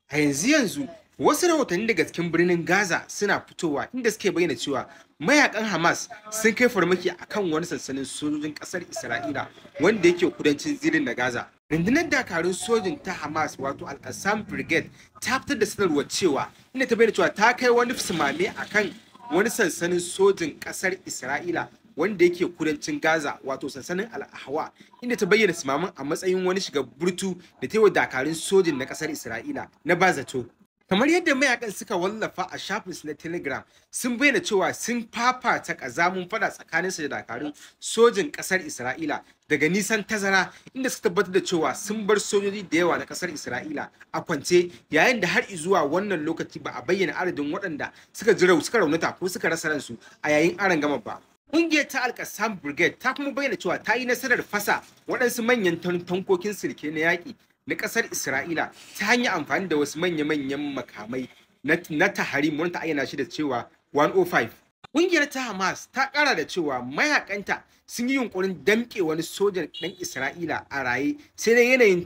A yanzu wasu rahotanni daga cikin birnin Gaza suna fitowa inda suke bayyana cewa mayakan Hamas sun kai farmaki akan wani sansanin sojojin ƙasar Isra'ila wanda yake kudancin zirin na Gaza. Rundunar dakarun sojin ta Hamas wato Al-Qassam Brigade ta fitar da sanarwar cewa inda ta bayyana cewa ta kai wani sumame akan wani sansanin sojin ƙasar Isra'ila wanda yake kudancin Gaza wato sansanin Al-Ahwa, inda ta bayyana sumaman a matsayin wani shiga burtu da ta yi wa dakarun sojin na ƙasar Isra'ila na bazato. Kamar yadda mayakan suka wallafa a shafinsu na Telegram, sun bayyana cewa sun fafata ƙazamin fada tsakaninsu da dakarun sojin ƙasar Isra'ila daga nisan tazara, inda suka tabbatar da cewa sun bar sojoji da yawa na ƙasar Isra'ila a kwance, yayin da har zuwa wannan lokaci ba a bayyana adadin waɗanda suka raunata ko suka rasa ransu a yayin arangama ba. Ƙungiyar ta Al-Qassam Brigade ta kuma bayyana cewa ta yi nasarar fasa waɗansu manyan tankokin silke na yaƙi na ƙasar Isra'ila ta hanyar amfani da wasu manya-manyan makamai na Taharim wanda ta ayyana shi da cewa 105. Ƙungiyar ta Hamas ta ƙara da cewa mayakanta sun yi yunƙurin damƙe wani sojan ɗan Isra'ila a raye, sai dai yanayin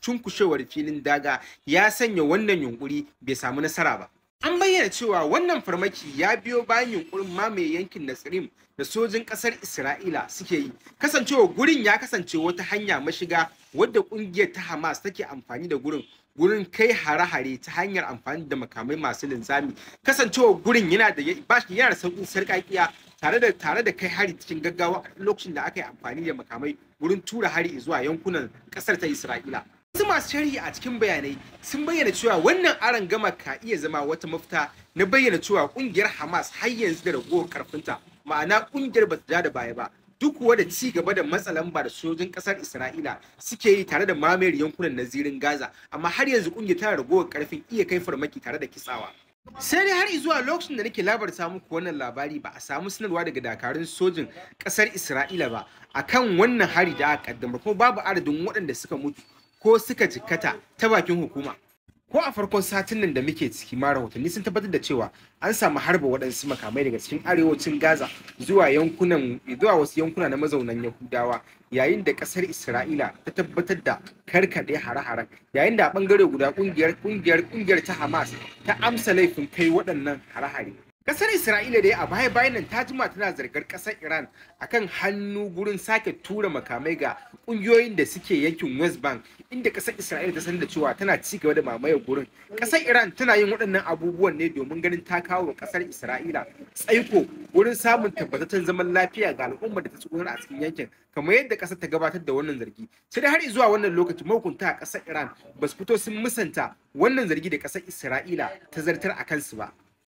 cunkushewar filin daga ya sanya wannan yunƙuri bai samu nasara ba. An bayyana cewa wannan farmaki ya biyo bayan yunƙurin mamaye yankin Natsirim da sojin ƙasar Isra'ila suke yi, kasancewa gurin ya kasance wata hanya mashiga wadda ƙungiyar ta Hamas take amfani da gurin kai hare-hare ta hanyar amfani da makamai masu linzami, kasancewa gurin yana da sauƙin sarƙaƙiya tare da kai hari cikin gaggawa a lokacin da aka yi amfani da makamai wurin tura hari zuwa yankunan ƙasar ta Isra'ila. Wasu masu sharhi a cikin bayanai sun bayyana cewa wannan arangama ka iya zama wata mafita na bayyana cewa ƙungiyar Hamas har yanzu da ragowar ƙarfinta, ma'ana ƙungiyar ba ta da baya ba, duk kuwa da ci gaba da matsa lamba da sojin ƙasar Isra'ila suke yi tare da mamayar yankunan na zirin Gaza, amma har yanzu ƙungiyar tana ragowar ƙarfin iya kai farmaki tare da kitsawa. Sai dai har zuwa lokacin da nake labarta muku wannan labari ba a samu sanarwa daga dakarun sojin ƙasar Isra'ila ba akan wannan hari da aka kaddamar, kuma babu adadin waɗanda suka mutu ko suka jikkata ta bakin hukuma. Ko a farkon satin nan da muke ciki ma rahotanni sun tabbatar da cewa an samu harba waɗansu makamai daga cikin arewacin Gaza zuwa wasu yankuna na mazaunan Yahudawa, yayin da ƙasar Isra'ila ta tabbatar da karkaɗe hare-haren, yayin da a ɓangare guda ƙungiyar ta Hamas ta amsa laifin kai waɗannan hare-hare. Ƙasar Isra'ila dai a baya-bayan nan ta jima tana zargar ƙasar Iran akan hannu gurin sake tura makamai ga ƙungiyoyin da suke yankin West Bank, inda ƙasar Isra'ila ta sanar da cewa tana ci gaba da mamayar gurin. Ƙasar Iran tana yin waɗannan abubuwan ne domin ganin ta kawo wa ƙasar Isra'ila tsaiko wurin samun tabbataccen zaman lafiya ga al'ummar da ta tsugunar a cikin yankin, kamar yadda ƙasar ta gabatar da wannan zargi. Sai dai har zuwa wannan lokaci mahukunta a ƙasar Iran ba su fito sun musanta wannan zargi da ƙasar Isra'ila ta zartar a kansu ba.